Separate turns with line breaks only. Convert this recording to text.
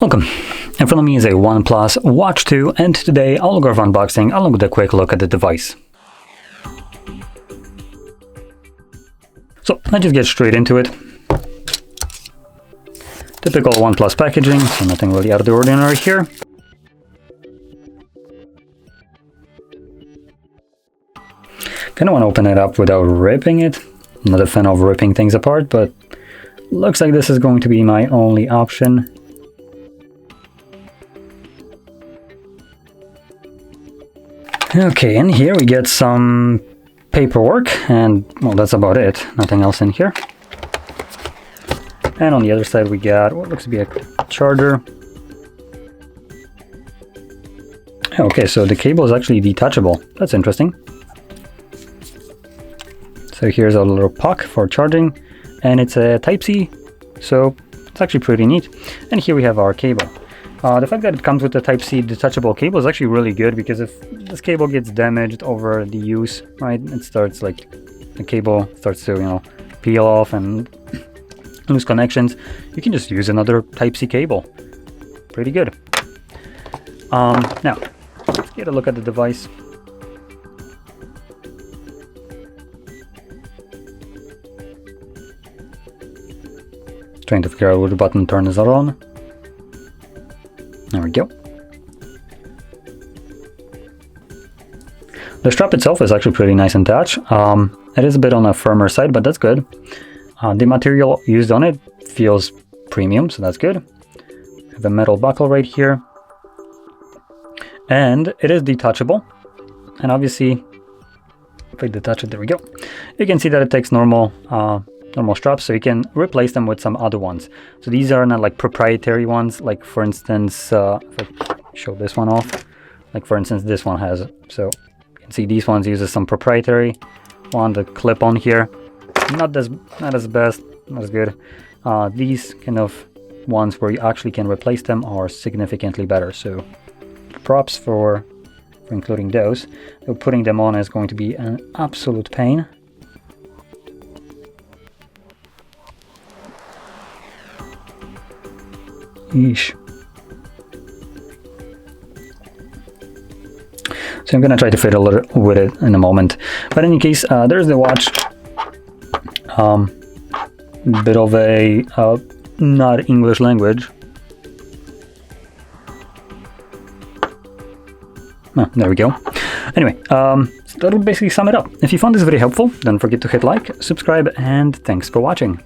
Welcome. In front of me is a OnePlus Watch 2, and today I'll go over unboxing along with a quick look at the device. So let's just get straight into it. Typical OnePlus packaging, so nothing really out of the ordinary here. Kinda want to open it up without ripping it. I'm not a fan of ripping things apart, but looks like this is going to be my only option. Okay, in here we get some paperwork, and well, that's about it. Nothing else in here. And on the other side we got what looks to be a charger. Okay, so the cable is actually detachable. That's interesting. So here's a little puck for charging, and it's a Type-C, so it's actually pretty neat. And here we have our cable. The fact that it comes with a Type-C detachable cable is actually really good, because if this cable gets damaged over the use, right, it starts like the cable starts to, peel off and lose connections, you can just use another Type-C cable. Pretty good. Now, let's get a look at the device. Trying to figure out which button turns it on. There we go. The strap itself is actually pretty nice and attached. It is a bit on a firmer side, but that's good. The material used on it feels premium, so that's good. I have a metal buckle right here. And it is detachable. And obviously, if I detach it, there we go. You can see that it takes normal straps, so you can replace them with some other ones. So these are not like proprietary ones, like for instance, if I show this one off, like for instance this one has, so you can see these ones uses some proprietary one, the clip on here, not as best, not as good. These kind of ones where you actually can replace them are significantly better, so props for including those. So putting them on is going to be an absolute pain. Yeesh. So I'm gonna try to fiddle with it in a moment. But in any case, there's the watch. Bit of a not English language. Oh, there we go. Anyway, so that'll basically sum it up. If you found this video helpful, don't forget to hit like, subscribe, and thanks for watching.